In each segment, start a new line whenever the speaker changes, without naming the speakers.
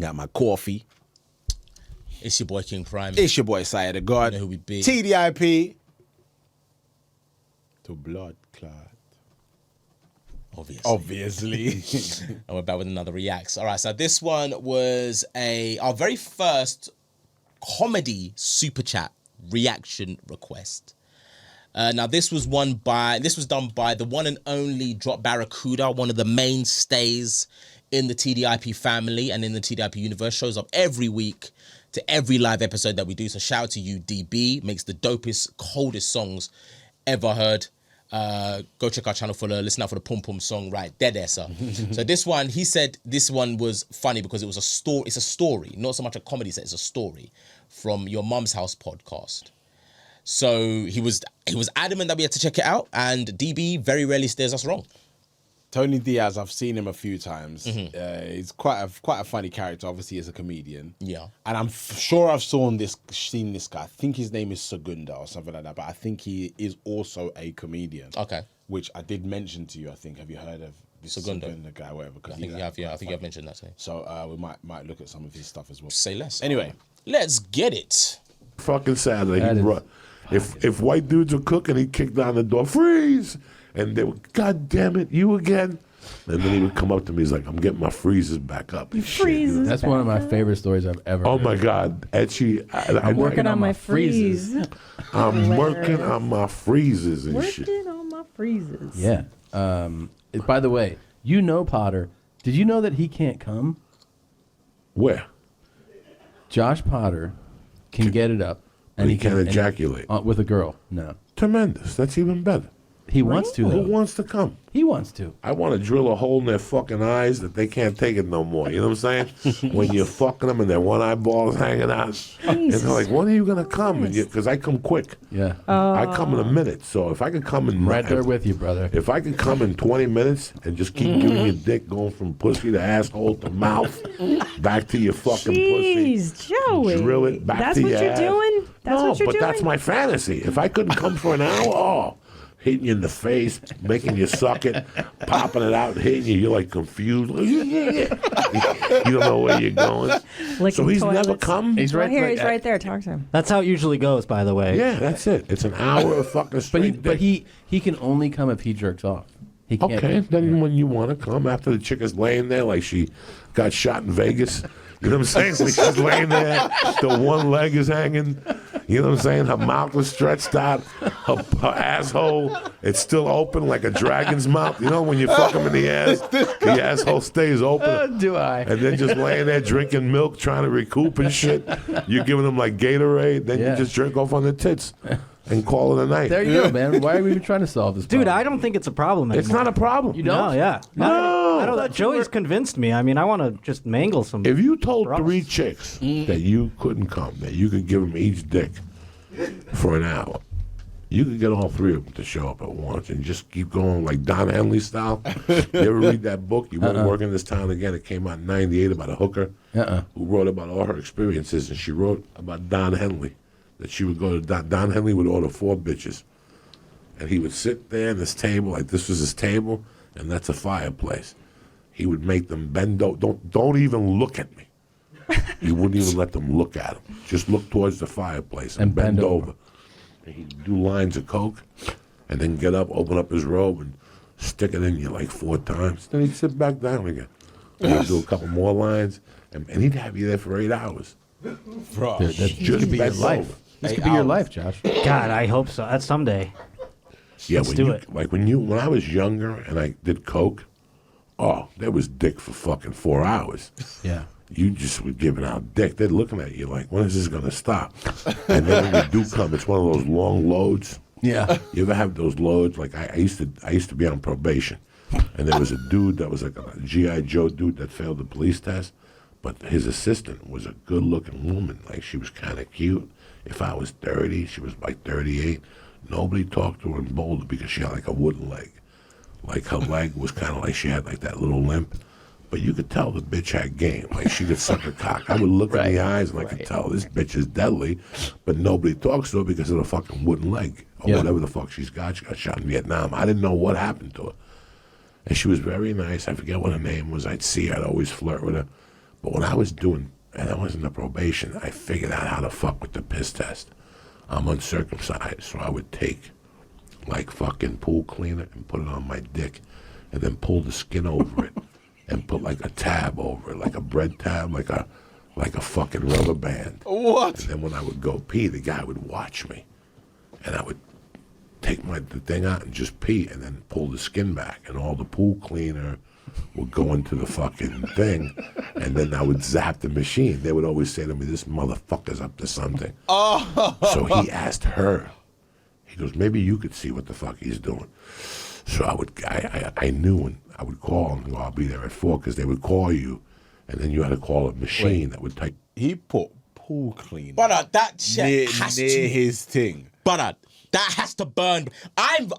Got my coffee.
It's your boy King Prime.
It's your boy Sire the God.
You know who we be.
TDIP. To blood clot. Obviously.
And we're back with another reacts. All right, so this one was our very first comedy super chat reaction request. Now this was done by the one and only Drop Barracuda, one of the mainstays in the TDIP family and in the TDIP universe. Shows up every week to every live episode that we do. So shout out to you, DB. Makes the dopest, coldest songs ever heard. Go check our channel listen out for the Pum Pum song right there, sir. So this one, he said this one was funny because it was a story. It's a story, not so much a comedy set. It's a story from Your Mum's House podcast. So he was adamant that we had to check it out, and DB very rarely steers us wrong.
Tony Diaz, I've seen him a few times. He's quite a funny character. Obviously, as a comedian.
Yeah.
And I'm sure I've seen this guy. I think his name is Segunda or something like that. But I think he is also a comedian.
Okay.
Which I did mention to you. I think. Have you heard of this Segunda guy? Whatever.
I think you have. Yeah, I think you have mentioned that to me.
So we might look at some of his stuff as well.
Say less.
Anyway,
let's get it.
Fucking Saturday. If white dudes were cooking, he'd kick down the door, freeze! And they would, God damn it, you again? And then he would come up to me, he's like, I'm getting my freezes back up.
Freezes. That's one of my favorite stories I've ever heard.
My God. Etchy.
I'm working on my freeze.
I'm working on my freezes and shit.
Working on my freezes. Yeah.
By the way, you know Potter. Did you know that he can't come?
Where?
Josh Potter can get it up.
And he can't ejaculate.
With a girl, no.
Tremendous. That's even better.
He wants to, though.
Who wants to come?
He wants to.
I want to drill a hole in their fucking eyes that they can't take it no more. You know what I'm saying? When you're fucking them and their one eyeball is hanging out. And they're like, when are you going to come? Because I come quick.
Yeah.
I come in a minute. So if I could come in...
Right there with you, brother.
If I could come in 20 minutes and just keep giving you dick going from pussy to asshole to mouth, back to your fucking pussy.
Jeez, Joey.
Drill it back to your ass.
That's what you're doing? That's what you're doing?
That's my fantasy. If I couldn't come for an hour, hitting you in the face, making you suck it, popping it out, hitting you, you're like confused. You don't know where you're going.
Licking
so he's
toilets.
never come?
He's right here. He's right there. Talk to him.
That's how it usually goes, by the way.
Yeah, that's it. It's an hour of fucking straight
But he can only come if he jerks off. He can't.
Okay, then when you want to come, after the chick is laying there like she got shot in Vegas, you know what I'm saying? Like she's laying there, the one leg is hanging, you know what I'm saying? Her mouth was stretched out, her asshole, it's still open like a dragon's mouth. You know when you fuck them in the ass, the asshole stays open.
Do I?
And then just laying there drinking milk, trying to recoup and shit. You're giving them like Gatorade, then you just drink off on the tits. And call it a night.
There you go, man. Why are we even trying to solve this problem?
Dude, I don't think it's a problem anymore.
It's not a problem.
You don't?
No, yeah.
No.
I don't. Joey's convinced me. I mean, I want to just mangle some.
If you told 3 chicks that you couldn't come, that you could give them each dick for an hour, you could get all 3 of them to show up at once and just keep going like Don Henley style. You ever read that book? You won't work in this town again. It came out in '98 about a hooker who wrote about all her experiences, and she wrote about Don Henley. That she would go to Don Henley would order 4 bitches, and he would sit there at this table, like this was his table, and that's a fireplace. He would make them bend over. Don't even look at me. He wouldn't even let them look at him. Just look towards the fireplace and bend over. And he'd do lines of coke, and then get up, open up his robe, and stick it in you like 4 times. Then he'd sit back down again. And he'd do a couple more lines, and he'd have you there for 8 hours.
Bro,
That could be your life. This could be your life, Josh.
God, I hope so. That's someday.
Yeah,
Let's do it.
Like when I was younger and I did coke, there was dick for fucking 4 hours.
Yeah.
You just were giving out dick. They're looking at you like, when is this gonna stop? And then when you do come, it's one of those long loads.
Yeah.
You ever have those loads? Like I used to be on probation, and there was a dude that was like a GI Joe dude that failed the police test, but his assistant was a good-looking woman. Like she was kind of cute. If I was 30, she was like 38. Nobody talked to her in Boulder because she had like a wooden leg. Like her leg was kind of like she had like that little limp. But you could tell the bitch had game. Like she could suck a cock. I would look in the eyes and I could tell this bitch is deadly. But nobody talks to her because of the fucking wooden leg. Or whatever the fuck she's got. She got shot in Vietnam. I didn't know what happened to her. And she was very nice. I forget what her name was. I'd see her. I'd always flirt with her. But when I was doing, and I was in the probation, I figured out how to fuck with the piss test. I'm uncircumcised, so I would take like fucking pool cleaner and put it on my dick and then pull the skin over it and put like a tab over it, like a bread tab, like a fucking rubber band.
What?
And then when I would go pee, the guy would watch me. And I would take the thing out and just pee and then pull the skin back. And all the pool cleaner would go into the fucking thing. And then I would zap the machine. They would always say to me, this motherfucker's up to something.
Oh.
So he asked her. He goes, maybe you could see what the fuck he's doing. So I knew, and I would call and go, I'll be there at 4, because they would call you. And then you had to call a machine that would take.
He put pool cleaner
Brother, that shit has
near
to.
his thing.
Brother, that has to burn. I'm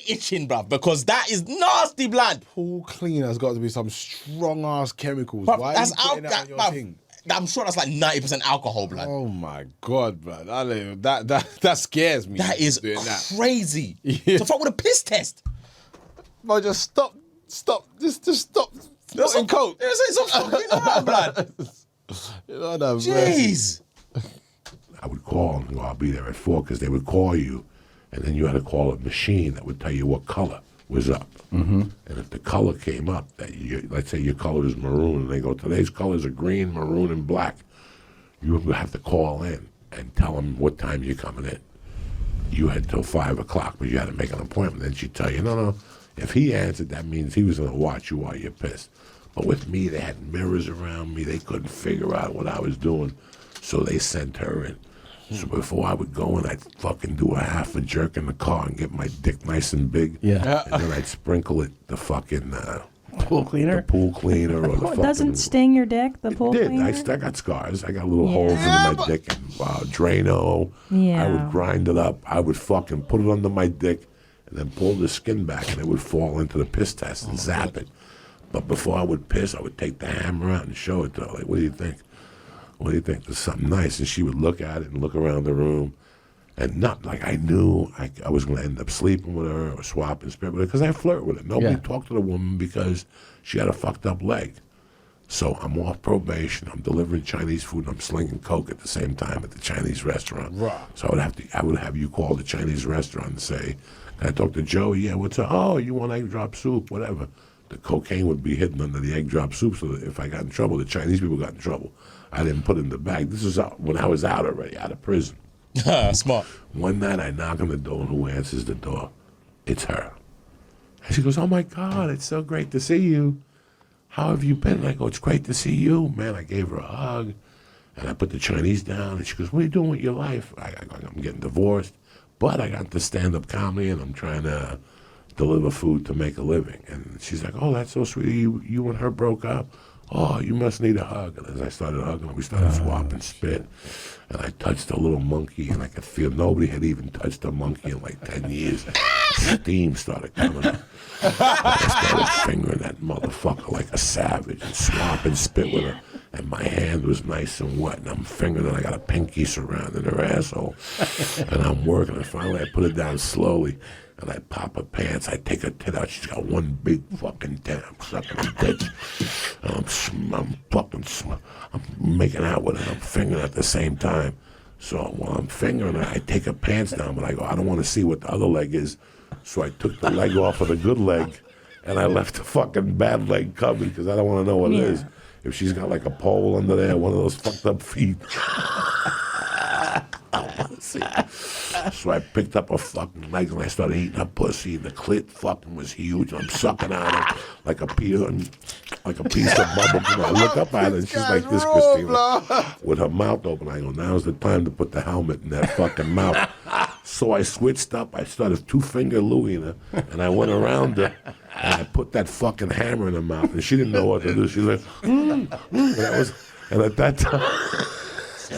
itching, bruv, because that is nasty, blood.
Pool cleaner has got to be some strong ass chemicals.
Bruv,
Why
that's
are you putting that on your
bruv,
thing?
I'm sure that's like 90% alcohol, blood.
Oh my god, blood! That scares me.
That is
doing that.
crazy.
Yeah.
To fuck with a piss test.
Bro, just stop, just stop. Snorting coke.
It's a fucking blood.
You know that,
Jeez.
I would call and go, I'll be there at 4, because they would call you, and then you had to call a machine that would tell you what color was up. Mm-hmm. And if the color came up, let's say your color is maroon, and they go, today's colors are green, maroon, and black, you would have to call in and tell them what time you're coming in. You had till 5 o'clock, but you had to make an appointment. Then she'd tell you, no. If he answered, that means he was going to watch you while you're pissed. But with me, they had mirrors around me. They couldn't figure out what I was doing, so they sent her in. So before I would go in, I'd fucking do a half a jerk in the car and get my dick nice and big.
Yeah.
And then I'd sprinkle it the fucking
Pool cleaner?
the pool cleaner or the
Well, it
fucking.
doesn't sting your dick, the pool
It did.
cleaner?
I got scars. I got little holes in
Yeah,
my dick and Drano. I
Yeah.
would grind it up. I would fucking put it under my dick and then pull the skin back, and it would fall into the piss test and zap it. But before I would piss, I would take the hammer out and show it to her. Like, what do you think? What do you think? There's something nice. And she would look at it and look around the room. And not like I knew I was going to end up sleeping with her or swapping spit with her, because I flirt with her. Nobody talked to the woman because she had a fucked up leg. So I'm off probation. I'm delivering Chinese food, and I'm slinging coke at the same time at the Chinese restaurant.
Right.
So I would have you call the Chinese restaurant and say, can I talk to Joe? Yeah, what's up? Oh, you want egg drop soup? Whatever. The cocaine would be hidden under the egg drop soup, so that if I got in trouble, the Chinese people got in trouble. I didn't put it in the bag. This was when I was out already, out of prison.
Smart.
One night I knock on the door, and who answers the door? It's her. And she goes, oh my God, it's so great to see you. How have you been? And I go, it's great to see you. Man, I gave her a hug, and I put the Chinese down, and she goes, what are you doing with your life? I go, I'm getting divorced, but I got to stand-up comedy, and I'm trying to deliver food to make a living. And she's like, oh, that's so sweet. You and her broke up? Oh, you must need a hug. And as I started hugging her, we started swapping spit. And I touched a little monkey, and I could feel nobody had even touched a monkey in like 10 years. Steam started coming up. I started fingering that motherfucker like a savage and swapping spit with her. And my hand was nice and wet, and I'm fingering it. I got a pinky surrounding her asshole. And I'm working, and finally I put it down slowly. And I pop her pants. I take her tit out. She's got one big fucking tit. I'm sucking her tits. And I'm making out with her. I'm fingering at the same time. So while I'm fingering her, I take her pants down, but I go, I don't want to see what the other leg is. So I took the leg off of the good leg, and I left the fucking bad leg covered because I don't want to know what it is. If she's got like a pole under there, one of those fucked up feet. So I picked up her fucking legs and I started eating her pussy. The clit fucking was huge. I'm sucking on it like a piece of bubble gum. I look up at her and she's like this, Christina, with her mouth open. I go, now's the time to put the helmet in that fucking mouth. So I switched up. I started 2-finger Louie her, and I went around her and I put that fucking hammer in her mouth, and she didn't know what to do. She was like, and at that time.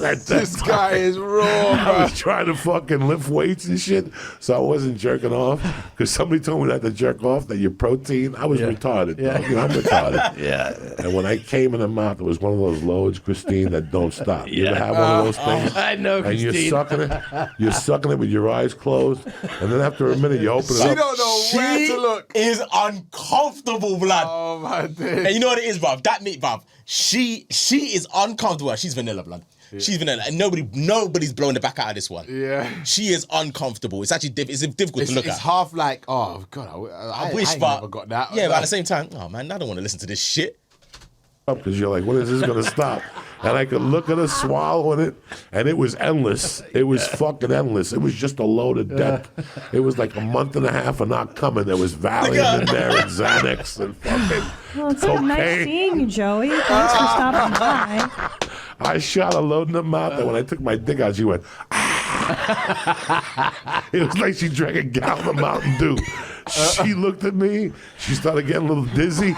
This guy is raw,
I
bro.
was trying to fucking lift weights and shit, so I wasn't jerking off. Because somebody told me not to jerk off, that your protein. I was retarded,
Yeah.
dog. You know, I'm retarded.
Yeah.
And when I came in the mouth, it was one of those loads, Christine, that don't stop. You ever have one of those things?
I know,
And you're
Christine.
sucking it with your eyes closed, and then after a minute you open it
She
up.
don't know where to look.
Is uncomfortable, blood.
Oh my days.
And you know what it is, bruv? That meat, bruv. She is uncomfortable. She's vanilla, blood. She's vanilla, and nobody's blowing the back out of this one.
Yeah.
She is uncomfortable. It's actually it's difficult to look
It's
at.
half like, oh god, I
wish,
ain't
but
never got that.
yeah, but at the same time, oh man, I don't want to listen to this shit.
Because you're like, when is this going to stop? And I could look at her swallowing it, and it was endless. It was fucking endless. It was just a load of death. It was like a month and a half of not coming. There was Valium in there and Xanax and fucking
Well, it's so nice
cocaine.
seeing you, Joey. Thanks for stopping by.
I shot a load in her mouth, and when I took my dick out, she went, ah. It was like she drank a gallon of Mountain Dew. She looked at me. She started getting a little dizzy.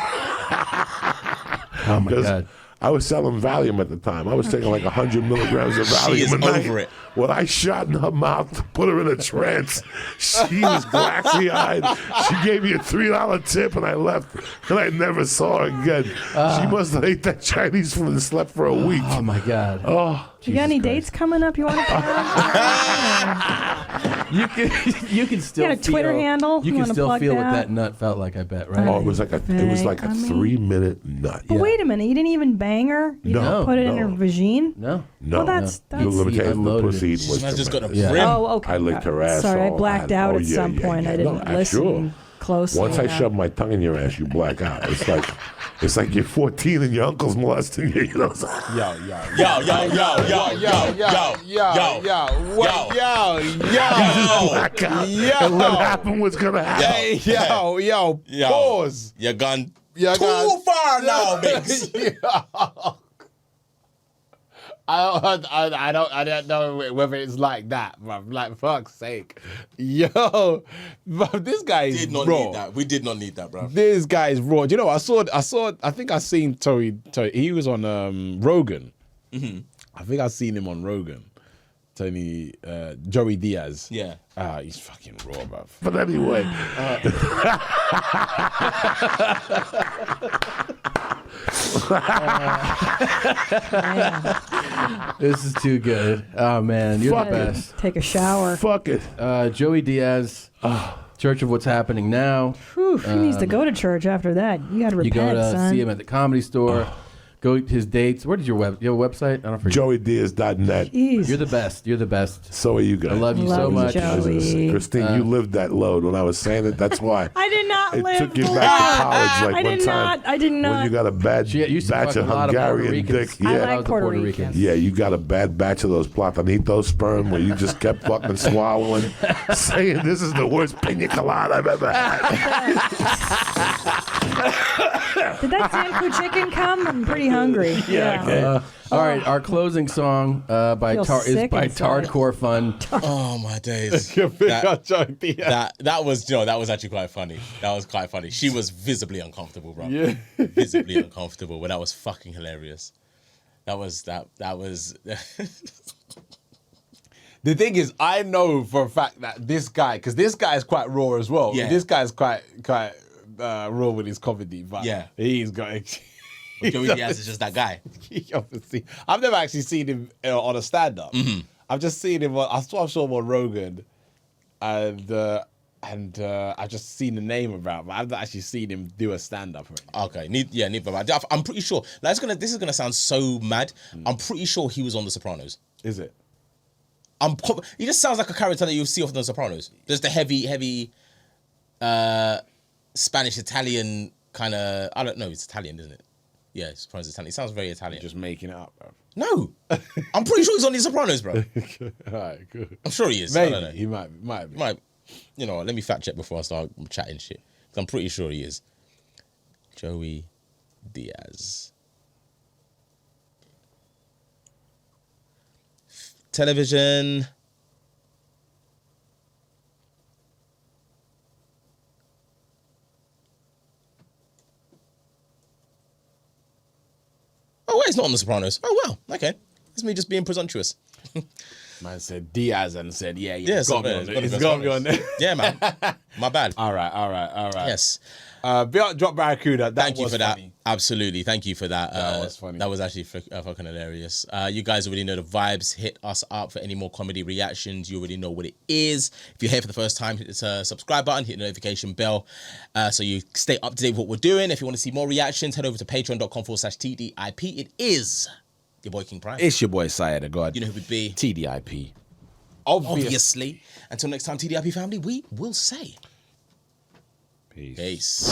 Oh my
'Cause
God.
I was selling Valium at the time. I was taking like 100 milligrams of Valium
She is
a night.
over it.
When I shot in her mouth to put her in a trance, she was glassy-eyed. She gave me a $3 tip, and I left, and I never saw her again. She must have ate that Chinese food and slept for a week.
Oh my God.
Oh,
You got any dates coming up you want to put on?
You can still
You got a Twitter
feel,
handle?
You
You
can
wanna
still
plug
feel what
that?
that nut felt like, I bet, right?
oh, it was like a
I mean-
3-minute nut.
But wait a minute, you didn't even bang her? You
No,
didn't put it in
no.
her vagine?
No.
No,
Well, that's-
the
that's-
limitation
He
of the
unloaded
pussy
it.
was
Man's just got a
tremendous.
brim.
Oh, okay.
I licked her ass.
Sorry, I
all
blacked
night.
out
Oh,
at
yeah,
some
yeah,
point.
yeah.
I didn't
No,
listen
sure.
closely.
Once I
enough.
shove my tongue in your ass, you black out. It's like you're 14 and your uncle's molesting you. You know what I'm saying? Black out. And what happened was gonna happen.
Pause.
You're gone
You're
too
gone-
far now, Biggs.
I don't know whether it's like that, bruv. Like, fuck's sake. Yo, bruv, this guy is
Did not
raw.
need that. We did not need that, bro.
This guy is raw. Do you know, I think I seen Tory, he was on Rogan.
Mm-hmm.
I think I seen him on Rogan. Joey Diaz.
Yeah.
He's fucking raw, bruv.
But anyway,
This is too good. Oh man, you're
Fuck
the
it.
best.
Take a shower.
fuck it.
Joey Diaz, Church of What's Happening Now.
Whew, he needs to go to church after that. You got to
You go
repent,
to
son.
see him at the Comedy Store. Go to his dates. Where did you have a website? I don't forget.
JoeyDiaz.net.
Jeez.
You're the best. You're the best.
So are you guys.
I love you so
Love you,
much.
Joey.
Christine, you lived that load when I was saying it. That's why.
I did not
It
live
took you
for
back to
that.
college like
I
one
did
time.
not. I did
When
not.
you got a bad
She used to
batch
fuck
of
a lot of Puerto
Hungarian
Ricans.
dick.
I
Yeah.
like
the
Puerto
Puerto
Ricans.
Ricans.
Yeah, you got a bad batch of those platanito sperm where you just kept fucking swallowing, saying this is the worst pina colada I've ever had.
Did that Zanku chicken come? I'm pretty hungry. Yeah.
All right, our closing song
Feel
is
sick
by
inside.
Tardcore Fun.
Oh my days. that was actually quite funny. That was quite funny. She was visibly uncomfortable, bro.
Yeah.
Visibly uncomfortable, but that was fucking hilarious. That was
The thing is, I know for a fact that this guy, because this guy is quite raw as well.
Yeah.
This guy's quite raw with his comedy, but
Yeah.
he's got.
Joey Diaz is just that guy.
He obviously, I've never actually seen him on a stand-up.
Mm-hmm.
I've just seen him. I saw him on Rogan, and I've just seen the name about, but I've not actually seen him do a stand-up.
Okay, I'm pretty sure. Like, this is gonna sound so mad. I'm pretty sure he was on The Sopranos.
Is it?
He just sounds like a character that you'll see off The Sopranos. Just the heavy, Spanish Italian kind of. I don't know. It's Italian, isn't it? Yeah, Sopranos Italian. He sounds very Italian.
Just making it up, bro.
No, I'm pretty sure he's on The Sopranos, bro.
All right, good.
I'm sure he is.
Maybe
I don't know.
he might be.
Might, you know, let me fact check before I start chatting shit. 'Cause I'm pretty sure he is. Joey Diaz. Television. Oh, wait, it's not on The Sopranos. Oh, wow. Okay. It's me just being presumptuous.
Man said Diaz and said, yeah,
Yes,
it's got to be on there.
Yeah, man. My bad.
All right.
Yes.
Drop Barracuda.
Thank you
was
for that.
funny.
Absolutely. Thank you for that.
That was funny.
That was actually fucking hilarious. You guys already know the vibes. Hit us up for any more comedy reactions. You already know what it is. If you're here for the first time, hit the subscribe button, hit the notification bell so you stay up to date with what we're doing. If you want to see more reactions, head over to patreon.com/TDIP. It is your boy King Prime.
It's your boy Syed the God.
You know who would be.
TDIP.
Obviously. Until next time, TDIP family, we will say
Peace.
peace.